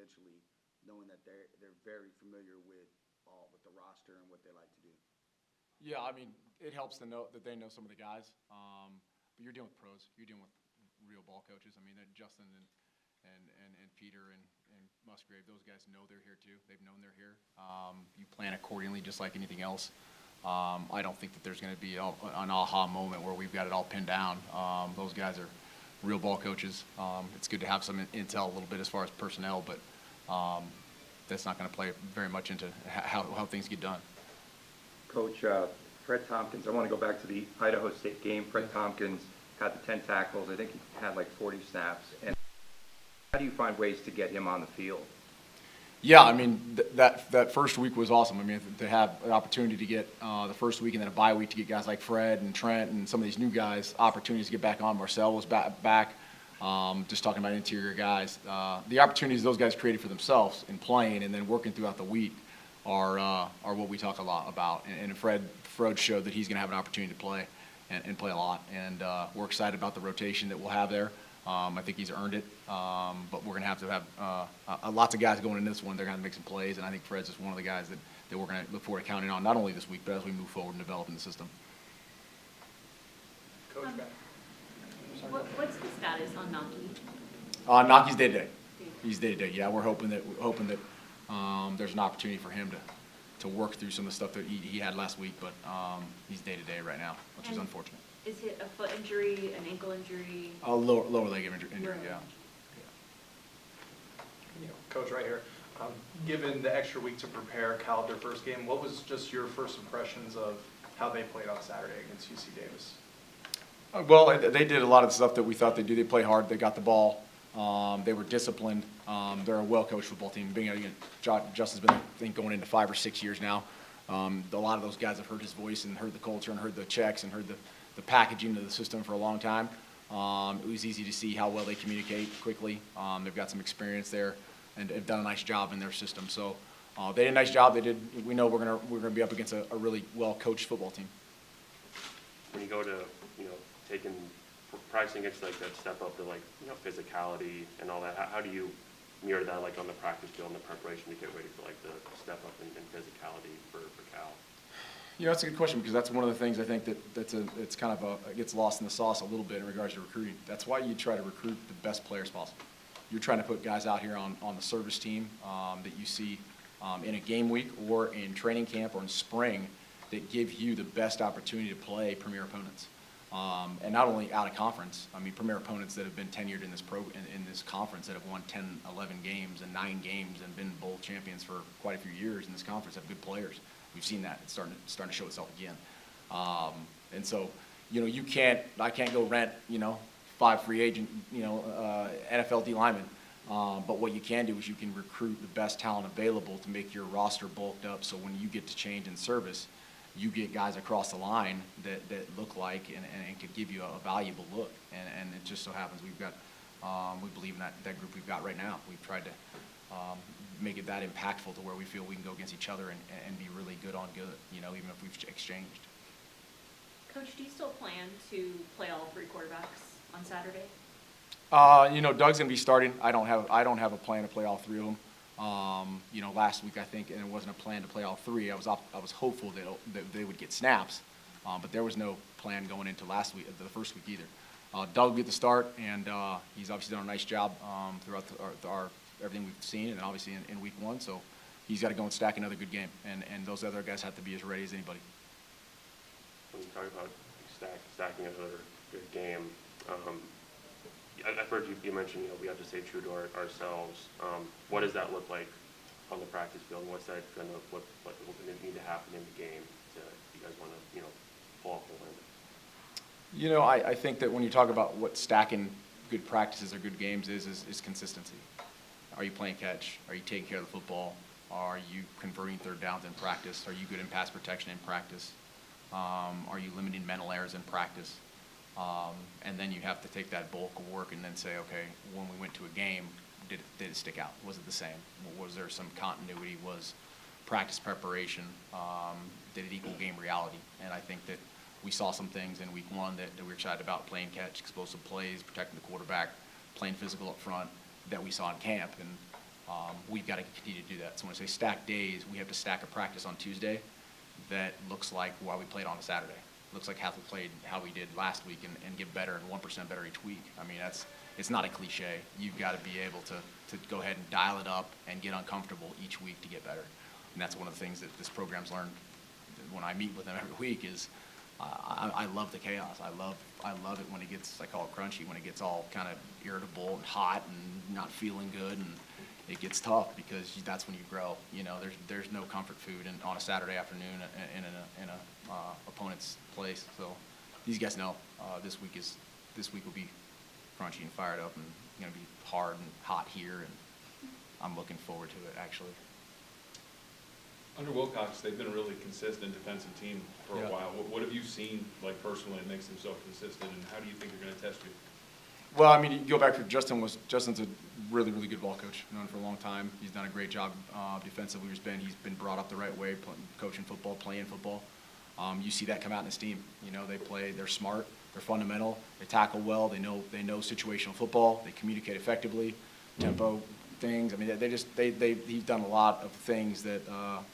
individually, knowing that they're very familiar with the roster and what they like to do? Yeah, I mean, it helps to know that they know some of the guys. But you're dealing with pros. You're dealing with real ball coaches. I mean, Justin and Peter and Musgrave, those guys know they're here too. They've known they're here. You plan accordingly, just like anything else. I don't think that there's going to be an aha moment where we've got it all pinned down. Those guys are real ball coaches. It's good to have some intel a little bit as far as personnel, but that's not going to play very much into how things get done. Coach, Fred Tompkins, I want to go back to the Idaho State game. Fred Tompkins had the 10 tackles. I think he had like 40 snaps. And how do you find ways to get him on the field? Yeah, I mean, that first week was awesome. I mean, to have an opportunity to get the first week and then a bye week to get guys like Fred and Trent and some of these new guys opportunities to get back on. Marcel was back. Just talking about interior guys. The opportunities those guys created for themselves in playing and then working throughout the week are what we talk a lot about. And Fred showed that he's going to have an opportunity to play and play a lot. And we're excited about the rotation that we'll have there. I think he's earned it, but we're going to have lots of guys going in this one. They're going to make some plays, and I think Fred's just one of the guys that we're going to look forward to counting on, not only this week, but as we move forward and develop in the system. Coach, what's the status on Naki? Naki's day-to-day. He's day-to-day. Yeah, we're hoping that there's an opportunity for him to work through some of the stuff that he had last week, but he's day-to-day right now, which is unfortunate. Is it a foot injury, an ankle injury? A lower leg injury, yeah. Coach, right here. Given the extra week to prepare Cal their first game, what was just your first impressions of how they played on Saturday against UC Davis? Well, they did a lot of the stuff that we thought they'd do. They played hard. They got the ball. They were disciplined. They're a well-coached football team. Justin's been, I think, going into 5 or 6 years now. A lot of those guys have heard his voice and heard the culture and heard the checks and heard the packaging of the system for a long time. It was easy to see how well they communicate quickly. They've got some experience there and have done a nice job in their system. So they did a nice job. We know we're gonna be up against a really well-coached football team. When you go to taking pricing against like that step up to physicality and all that, how do you mirror that like on the practice field and the preparation to get ready for like the step up in physicality for Cal? Yeah, that's a good question because that's one of the things I think it's kind of it gets lost in the sauce a little bit in regards to recruiting. That's why you try to recruit the best players possible. You're trying to put guys out here on the service team that you see in a game week or in training camp or in spring that give you the best opportunity to play premier opponents. And not only out of conference, I mean premier opponents that have been tenured in this conference that have won 10, 11 games and 9 games and been bowl champions for quite a few years in this conference have good players. We've seen that. It's starting to show itself again. And so, I can't go rent, 5 free agent, NFL D linemen. But what you can do is you can recruit the best talent available to make your roster bulked up so when you get to change in service, you get guys across the line that look like and could give you a valuable look. And it just so happens we've got, we believe in that group we've got right now. We've tried to make it that impactful to where we feel we can go against each other and be really good on good, even if we've exchanged. Coach, do you still plan to play all 3 quarterbacks on Saturday? Doug's going to be starting. I don't have a plan to play all 3 of them. Last week I think, and it wasn't a plan to play all 3. I was hopeful that they would get snaps, but there was no plan going into the first week either. Doug will get the start, and he's obviously done a nice job throughout our everything we've seen, and obviously in week 1. So he's got to go and stack another good game, and those other guys have to be as ready as anybody. When you talk about stacking another good game, I've heard you mention we have to stay true to ourselves. What does that look like on the practice field? What's that going to what going to need to happen in the game to you guys want to pull off the win? I think that when you talk about what stacking good practices or good games is consistency. Are you playing catch? Are you taking care of the football? Are you converting third downs in practice? Are you good in pass protection in practice? Are you limiting mental errors in practice? And then you have to take that bulk of work and then say, okay, when we went to a game, did it stick out? Was it the same? Was there some continuity? Was practice preparation? Did it equal game reality? And I think that we saw some things in week 1 that we were excited about: playing catch, explosive plays, protecting the quarterback, playing physical up front, that we saw in camp. And We've got to continue to do that. So when I say stack days, we have to stack a practice on Tuesday that looks like why we played on a Saturday. Looks like how we played, how we did last week, and get better and 1% better each week. I mean, it's not a cliche. You've got to be able to go ahead and dial it up and get uncomfortable each week to get better. And that's one of the things that this program's learned when I meet with them every week is I love the chaos. I love it when it gets, I call it crunchy, when it gets all kind of irritable and hot and not feeling good, and it gets tough because that's when you grow. You know, there's no comfort food on a Saturday afternoon in a opponent's place. So these guys know this week will be crunchy and fired up and going to be hard and hot here, and I'm looking forward to it actually. Under Wilcox, they've been a really consistent defensive team for a while. What have you seen, like personally, that makes them so consistent, and how do you think they're going to test you? Well, I mean, you go back for Justin's a really, really good ball coach. Known for a long time. He's done a great job defensively. He's been brought up the right way, coaching football, playing football. You see that come out in his team. You know, they're smart, they're fundamental, they tackle well, they know situational football, they communicate effectively, tempo things. I mean, he's done a lot of things that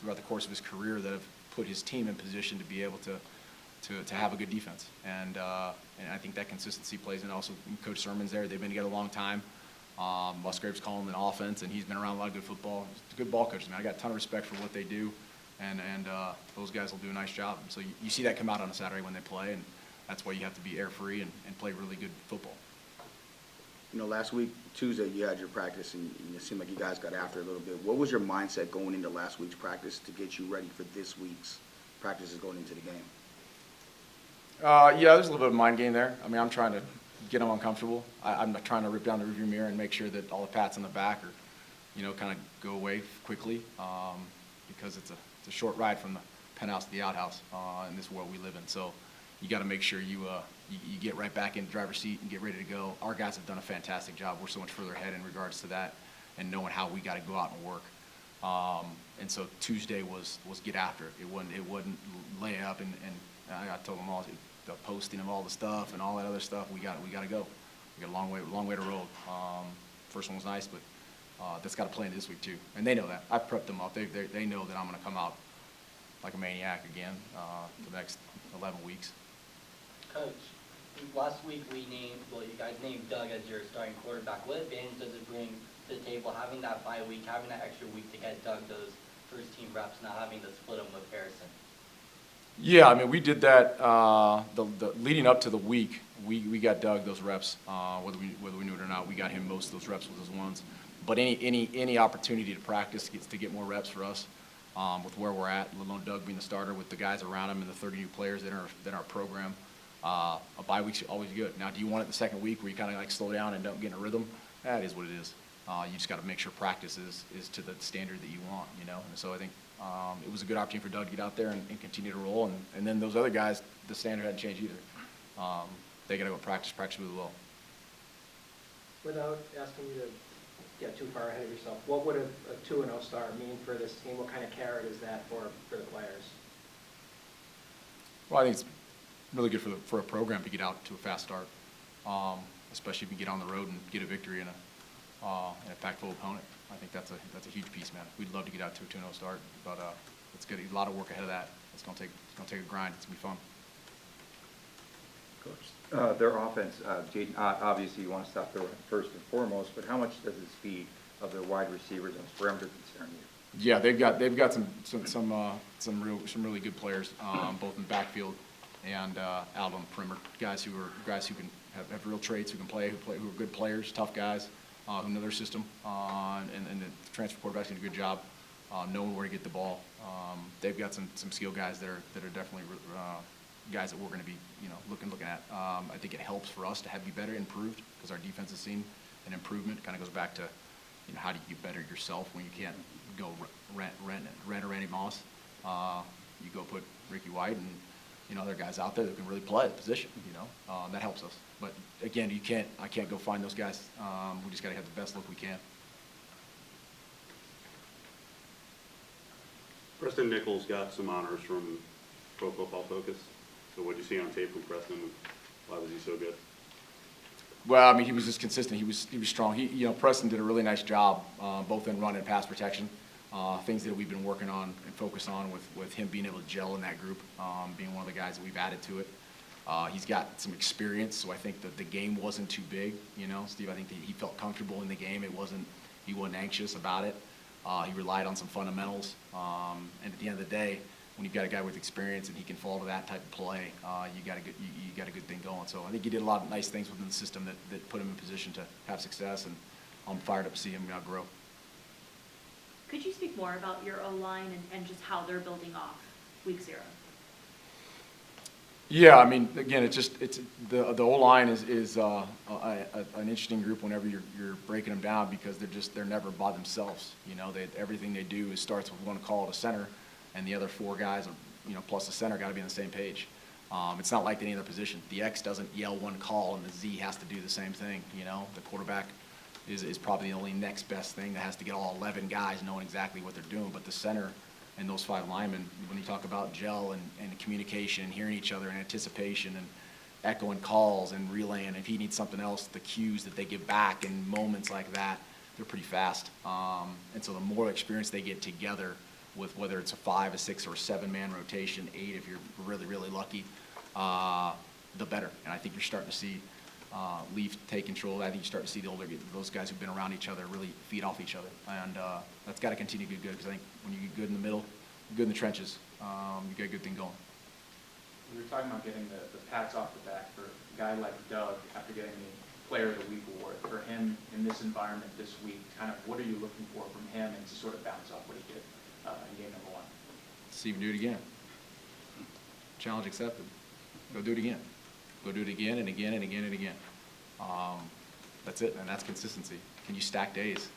throughout the course of his career that have put his team in position to be able to have a good defense. And I think that consistency plays in. Also, Coach Sermon's there. They've been together a long time. Musgrave's calling an offense, and he's been around a lot of good football. He's a good ball coach. I mean, I got a ton of respect for what they do, and those guys will do a nice job. So you see that come out on a Saturday when they play, and that's why you have to be air-free and play really good football. You know, last week, Tuesday, you had your practice, and it seemed like you guys got after it a little bit. What was your mindset going into last week's practice to get you ready for this week's practices going into the game? Yeah, there's a little bit of mind game there. I mean, I'm trying to get them uncomfortable. I'm not trying to rip down the rearview mirror and make sure that all the pats on the back are, you know, kind of go away quickly because it's a short ride from the penthouse to the outhouse in this world we live in. So you got to make sure you get right back in the driver's seat and get ready to go. Our guys have done a fantastic job. We're so much further ahead in regards to that and knowing how we got to go out and work. And so Tuesday was get after it. It wasn't lay up and I told them all the posting of all the stuff and all that other stuff. We got to go. We got a long way to roll. First one was nice, but that's got to play into this week too. And they know that. I prepped them up. They know that I'm going to come out like a maniac again for the next 11 weeks. Coach, last week you guys named Doug as your starting quarterback. What advantage does it bring to the table having that bye week, having that extra week to get Doug those first team reps, not having to split them with Harrison? Yeah, I mean, we did that the leading up to the week. We got Doug those reps, whether we knew it or not. We got him most of those reps with those ones. But any opportunity to practice to get more reps for us with where we're at, let alone Doug being the starter with the guys around him and the 30 new players that are in our program. A bye week's always good. Now, do you want it the second week where you kind of like slow down and don't get in a rhythm? That is what it is. You just got to make sure practice is to the standard that you want, you know. And so I think it was a good opportunity for Doug to get out there and continue to roll. And then those other guys, the standard hadn't changed either. They got to go practice really well. Without asking you to get too far ahead of yourself, what would a 2-0 start mean for this team? What kind of carrot is that for the players? Well, I think it's really good for a program to get out to a fast start, especially if you get on the road and get a victory in a packed-full opponent. I think that's a huge piece, man. We'd love to get out to a 2-0 start, but it's good. A lot of work ahead of that. It's gonna take a grind. It's gonna be fun. Coach, their offense, Jaden, obviously you want to stop the run first and foremost, but how much does the speed of their wide receivers on the perimeter concern you? Yeah, they've got some really good players, both in the backfield and out on the perimeter. Guys who can have real traits, who are good players, tough guys, who know their system, and the transfer quarterback's doing a good job knowing where to get the ball. They've got some skill guys that are definitely guys that we're going to be looking at. I think it helps for us to be better, improved, because our defense has seen an improvement. It kind of goes back to how do you get better yourself when you can't go rent a Randy Moss. You go put Ricky White and other guys out there that can really play the position. That helps us. But again, I can't go find those guys. We just got to have the best look we can. Preston Nichols got some honors from Pro Football Focus. So what did you see on tape from Preston? Why was he so good? Well, I mean, he was just consistent. He was strong. Preston did a really nice job, both in run and pass protection. Things that we've been working on and focused on with him being able to gel in that group, being one of the guys that we've added to it. He's got some experience, so I think that the game wasn't too big. Steve, I think that he felt comfortable in the game. He wasn't anxious about it. He relied on some fundamentals. And at the end of the day, when you've got a guy with experience and he can fall to that type of play, you got a good thing going. So I think he did a lot of nice things within the system that put him in position to have success, and I'm fired up to see him now grow. Could you speak more about your O-line and just how they're building off week 0? Yeah, I mean, again, the O-line is an interesting group whenever you're breaking them down, because they're never by themselves. Everything they do starts with one call to center, and the other 4 guys, plus the center, got to be on the same page. It's not like any other position. The X doesn't yell one call, and the Z has to do the same thing. The quarterback is probably the only next best thing that has to get all 11 guys knowing exactly what they're doing. But the center and those 5 linemen, when you talk about gel and communication and hearing each other and anticipation and echoing calls and relaying, if he needs something else, the cues that they give back in moments like that, they're pretty fast. And so the more experience they get together, with whether it's a 5, a 6, or a 7-man rotation, 8 if you're really, really lucky, the better. And I think you're starting to see Leaf take control. I think you start to see those guys who've been around each other really feed off each other. And that's got to continue to get good, because I think when you get good in the middle, good in the trenches, you got a good thing going. We were talking about getting the pats off the back for a guy like Doug after getting the Player of the Week award. For him in this environment this week, kind of what are you looking for from him, and to sort of bounce off what he did in game number 1? See him do it again. Challenge accepted. Go do it again. Go do it again and again and again and again. That's it, and that's consistency. Can you stack days?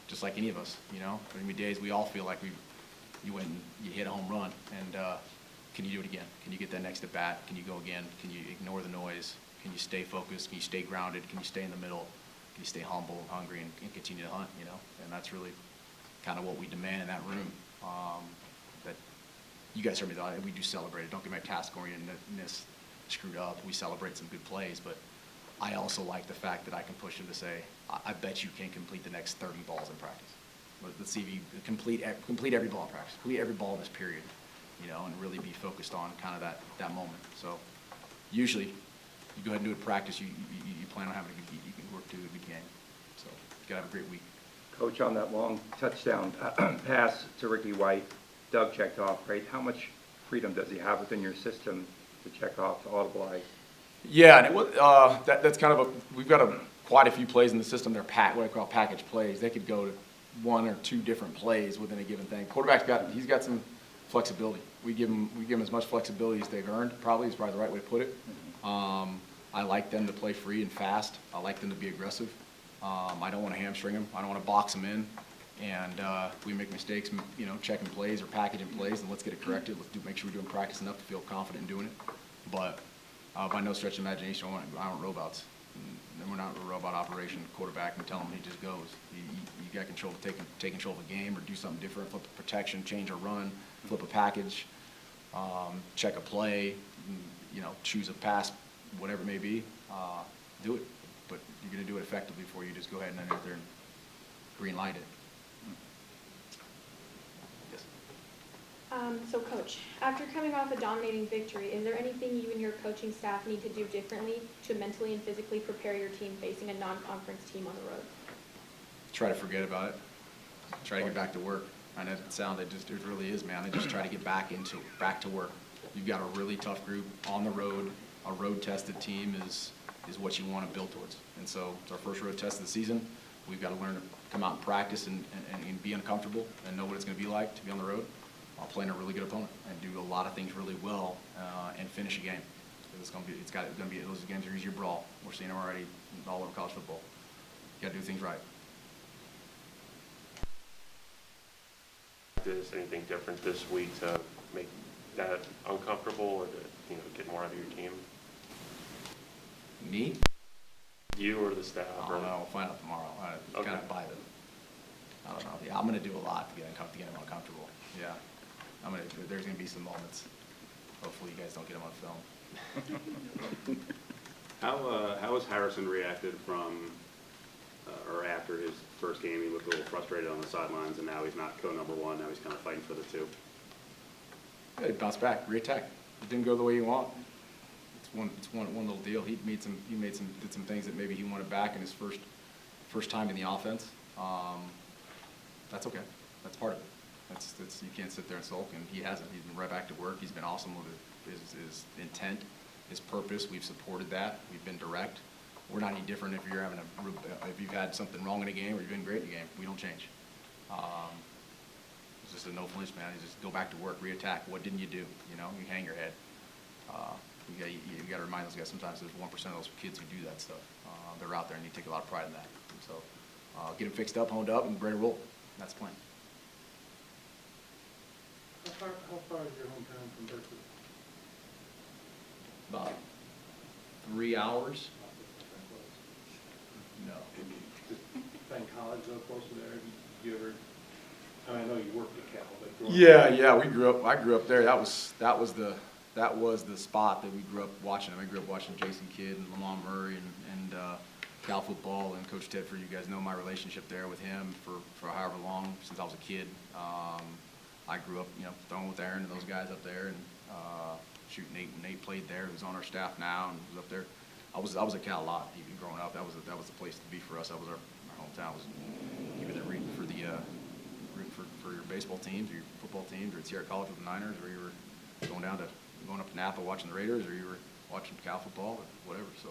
Just like any of us, There are going to be days we all feel like you went and you hit a home run, and can you do it again? Can you get that next at bat? Can you go again? Can you ignore the noise? Can you stay focused? Can you stay grounded? Can you stay in the middle? Can you stay humble and hungry and continue to hunt, And that's really kind of what we demand in that room. That you guys heard me, though, we do celebrate it. Don't get my task-orientedness screwed up. We celebrate some good plays, but I also like the fact that I can push him to say, I bet you can complete the next 30 balls in practice. Let's see if you complete every ball in practice, complete every ball in this period, and really be focused on kind of that moment. So usually you go ahead and do it in practice, you plan on having you can work to a good game. So you got to have a great week. Coach, on that long touchdown pass to Ricky White, Doug checked off, right? How much freedom does he have within your system to check off, to audibilize? Yeah, and that's kind of we've got quite a few plays in the system. They're what I call package plays. They could go to 1 or 2 different plays within a given thing. Quarterback's he's got some flexibility. We give him as much flexibility as they've earned. Probably is probably the right way to put it. I like them to play free and fast. I like them to be aggressive. I don't want to hamstring them. I don't want to box them in. And if we make mistakes, checking plays or packaging plays, then let's get it corrected. Let's make sure we're doing practice enough to feel confident in doing it. But by no stretch of imagination, I want robots. And we're not a robot operation. Quarterback and tell him he just goes. You got control to take control of the game or do something different, flip a protection, change a run, flip a package, check a play, choose a pass, whatever it may be. Do it. But you're going to do it effectively before you just go ahead and enter there and green light it. Yes. So Coach, after coming off a dominating victory, is there anything you and your coaching staff need to do differently to mentally and physically prepare your team facing a non-conference team on the road? Try to forget about it. Try to get back to work. I know it really is, man. I just try to get back to work. You've got a really tough group on the road. A road-tested team is what you want to build towards. And so it's our first road test of the season. We've got to learn to come out and practice and be uncomfortable and know what it's going to be like to be on the road while playing a really good opponent and do a lot of things really well and finish a game. Those games are easier brawl. We're seeing them already all over college football. You got to do things right. Is anything different this week to make that uncomfortable or to get more out of your team? Me? You or the staff? I don't know. We'll find out tomorrow. I kind of buy them. I don't know. Yeah, I'm going to do a lot to get them uncomfortable. Yeah. There's going to be some moments. Hopefully you guys don't get them on film. How has Harrison reacted from, or after his first game? He looked a little frustrated on the sidelines, and now he's not co-number one. Now he's kind of fighting for the two. Yeah, he bounced back, reattack. It didn't go the way you want. It's one little deal. Did some things that maybe he wanted back in his first time in the offense. That's okay. That's part of it. That's you can't sit there and sulk, and he hasn't. He's been right back to work. He's been awesome with his intent, his purpose. We've supported that. We've been direct. We're not any different if you've had something wrong in a game or you've been great in a game. We don't change. It's just a no flinch, man. You just go back to work, reattack. What didn't you do? You know, you hang your head. You got to remind those guys sometimes there's 1% of those kids who do that stuff. They're out there and you take a lot of pride in that. And so get them fixed up, honed up, and ready to roll. That's the plan. How far is your hometown from Berkeley? About 3 hours. No. Playing college though, close to there, you ever, I know you worked at Cal, but growing Yeah. I grew up there. That was the spot that we grew up watching. I grew up watching Jason Kidd and Lamont Murray and Cal football, and Coach Tedford. You guys know my relationship there with him for however long, since I was a kid. I grew up, throwing with Aaron and those guys up there, and shoot, Nate played there, who's on our staff now, and was up there. I was at Cal a lot, even growing up. That was the place to be for us. That was our hometown. Was you were there rooting for your baseball teams, or your football teams, or at Sierra College with the Niners, or you were going up to Napa watching the Raiders, or you were watching Cal football, or whatever. So,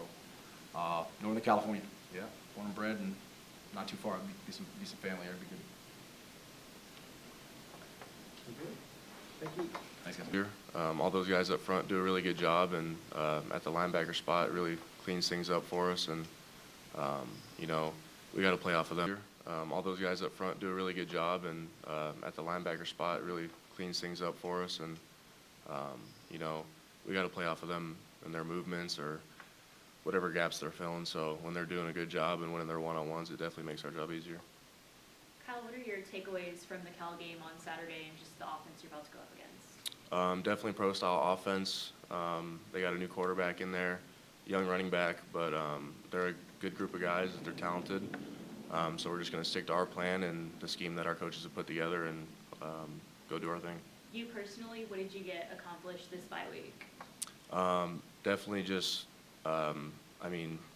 Northern California, yeah, born and bred, and not too far. Be some family there. It'd be good. Thank you. Thanks, guys. Here. All those guys up front do a really good job, and at the linebacker spot, it really cleans things up for us. And we got to play off of them. All those guys up front do a really good job, and at the linebacker spot, it really cleans things up for us. And we got to play off of them and their movements or whatever gaps they're filling. So when they're doing a good job and winning their one-on-ones, it definitely makes our job easier. Kyle, what are your takeaways from the Cal game on Saturday and just the offense you're about to go up against? Definitely pro-style offense. They got a new quarterback in there, young running back, but they're a good group of guys. They're talented. So we're just going to stick to our plan and the scheme that our coaches have put together and go do our thing. You personally, what did you get accomplished this bye week? Definitely just,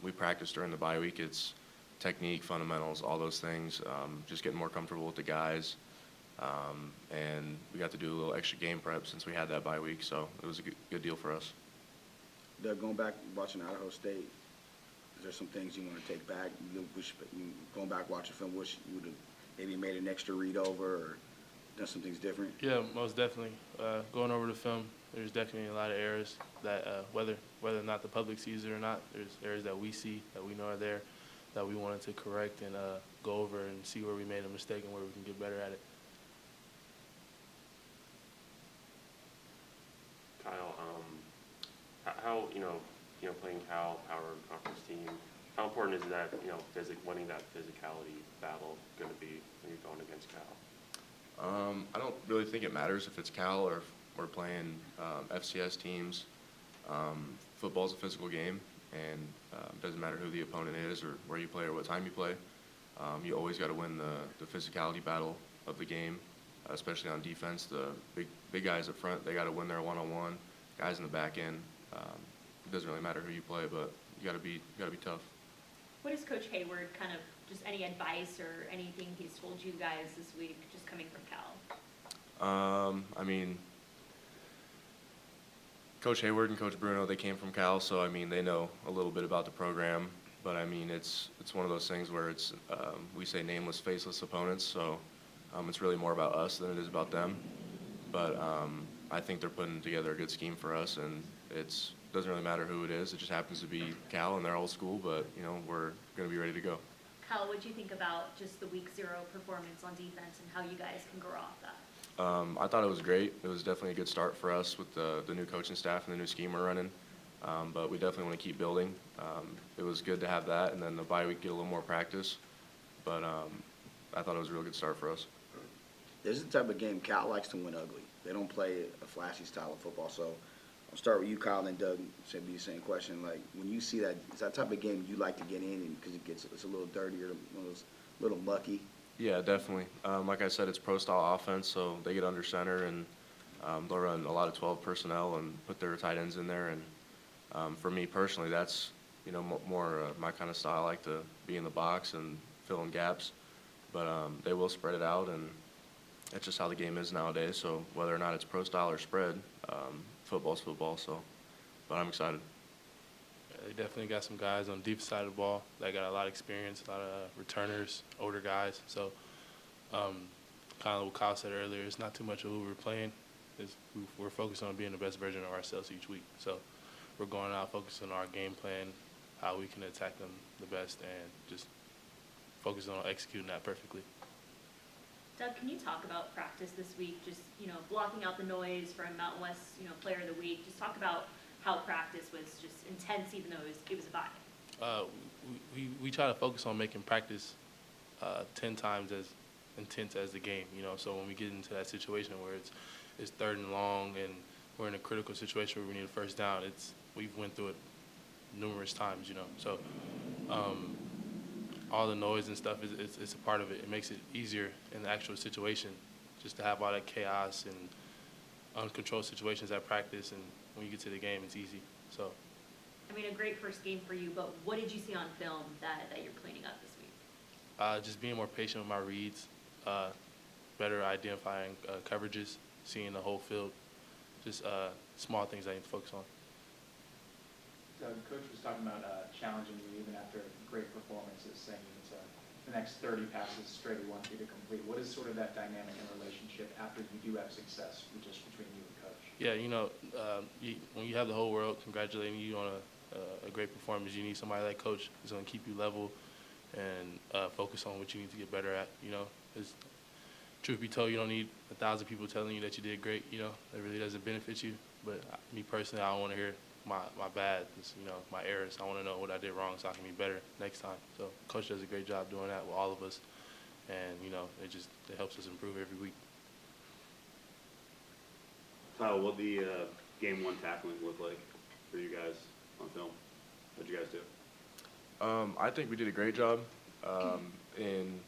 we practice during the bye week. It's technique, fundamentals, all those things, just getting more comfortable with the guys. And we got to do a little extra game prep since we had that bye week, so it was a good deal for us. Doug, going back, watching Idaho State, is there some things you want to take back? Going back, watching film, wish you would have maybe made an extra read over or done some things different? Yeah, most definitely. Going over the film, there's definitely a lot of errors that whether or not the public sees it or not, there's errors that we see, that we know are there, that we wanted to correct and go over and see where we made a mistake and where we can get better at it. Kyle, how playing Cal, power conference team, how important is that, winning that physicality battle going to be when you're going against Cal? I don't really think it matters if it's Cal or if we're playing FCS teams. Football's a physical game, and it doesn't matter who the opponent is or where you play or what time you play. You always got to win the physicality battle of the game, especially on defense. The big guys up front, they got to win their one-on-one. Guys in the back end, it doesn't really matter who you play, but you got to be tough. What is Coach Hayward kind of, just any advice or anything he's told you guys this week, just coming from Cal? Coach Hayward and Coach Bruno, they came from Cal, so they know a little bit about the program. But it's one of those things where it's we say nameless, faceless opponents, so it's really more about us than it is about them. But I think they're putting together a good scheme for us, and it doesn't really matter who it is. It just happens to be Cal, and they're old school, but we're going to be ready to go. Kyle, what do you think about just the week 0 performance on defense and how you guys can grow off that? I thought it was great. It was definitely a good start for us with the new coaching staff and the new scheme we're running. But we definitely want to keep building. It was good to have that, and then the bye week get a little more practice. But I thought it was a real good start for us. This is the type of game Cal likes to win ugly. They don't play a flashy style of football. So I'll start with you, Kyle, and Doug. Should be the same question. Like, when you see that, is that type of game you like to get in because it's a little dirtier, one of those little mucky? Yeah, definitely. Like I said, it's pro-style offense, so they get under center, and they'll run a lot of 12 personnel and put their tight ends in there. And for me personally, that's, you know, more my kind of style. I like to be in the box and fill in gaps, but they will spread it out, and that's just how the game is nowadays. So whether or not it's pro-style or spread, football's football. So, but I'm excited. Yeah, they definitely got some guys on the deep side of the ball that got a lot of experience, a lot of returners, older guys. So kind of what Kyle said earlier, it's not too much of who we're playing. We're focused on being the best version of ourselves each week. So we're going out focusing on our game plan, how we can attack them the best, and just focus on executing that perfectly. Doug, can you talk about practice this week? Just, you know, blocking out the noise from Mountain West, you know, Player of the Week. Just talk about how practice was just intense, even though it was a bye. We try to focus on making practice 10 times as intense as the game, you know. So when we get into that situation where it's third and long and we're in a critical situation where we need a first down, we've went through it numerous times, you know. So all the noise and stuff is a part of it. It makes it easier in the actual situation just to have all that chaos and uncontrolled situations at practice, and when you get to the game, it's easy. So, I mean, a great first game for you, but what did you see on film that you're cleaning up this week? just being more patient with my reads, better identifying coverages, seeing the whole field, just small things I need to focus on. Coach was talking about challenging you even after great performances, saying it's the next 30 passes straight he wants you to complete. What is sort of that dynamic and relationship after you do have success just between you and Coach? Yeah, you know, when you have the whole world congratulating you on a great performance, you need somebody like Coach who's going to keep you level and focus on what you need to get better at. You know, truth be told, you don't need 1,000 people telling you that you did great. You know, that really doesn't benefit you. But me personally, I don't want to hear my bad, you know, my errors. I want to know what I did wrong so I can be better next time. So Coach does a great job doing that with all of us, and you know, it helps us improve every week. Kyle, what the game one tackling look like for you guys on film? What'd you guys do? I think we did a great job. In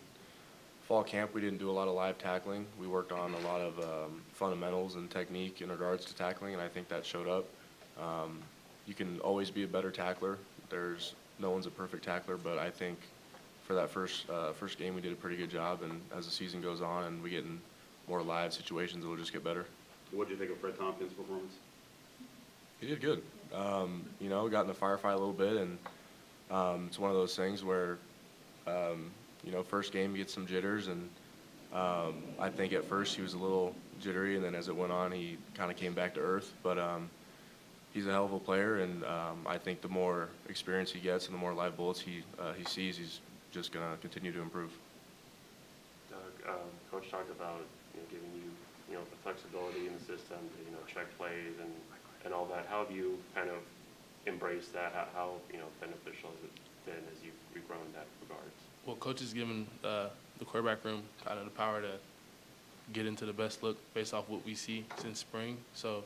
fall camp, we didn't do a lot of live tackling. We worked on a lot of fundamentals and technique in regards to tackling, and I think that showed up. You can always be a better tackler. No one's a perfect tackler, but I think for that first game, we did a pretty good job, and as the season goes on and we get in more live situations, it'll just get better. What did you think of Fred Tompkins' performance? He did good. You know, got in the firefight a little bit, and it's one of those things where, you know, first game you get some jitters, and I think at first he was a little jittery, and then as it went on, he kind of came back to earth. But he's a hell of a player, and I think the more experience he gets and the more live bullets he sees, he's just going to continue to improve. Doug, Coach talked about, you know, giving you know, the flexibility in the system to, you know, check plays and all that. How have you kind of embraced that? How you know, beneficial has it been as you've grown in that regards? Well, Coach has given the quarterback room kind of the power to get into the best look based off what we see since spring. So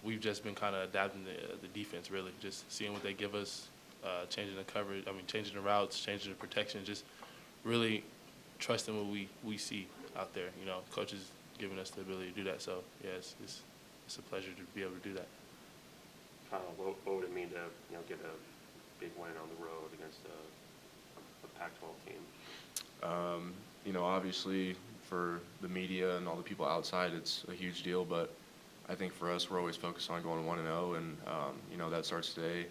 we've just been kind of adapting the defense, really, just seeing what they give us, changing the coverage, changing the routes, changing the protection, just really trusting what we see out there. You know, Coach has given us the ability to do that. So, yeah, it's a pleasure to be able to do that. What would it mean to, you know, get a big win on the road against a Pac-12 team? You know, obviously for the media and all the people outside, it's a huge deal, but I think for us, we're always focused on going 1-0, and you know, that starts today,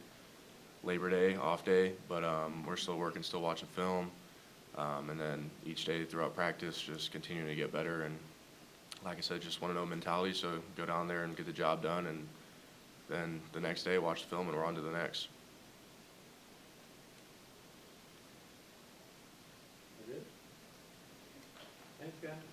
Labor Day, off day, but we're still working, still watching film, and then each day throughout practice, just continuing to get better, and like I said, just 1-0 mentality, so go down there and get the job done, and then the next day watch the film and we're on to the next. That's it? Thanks, guys.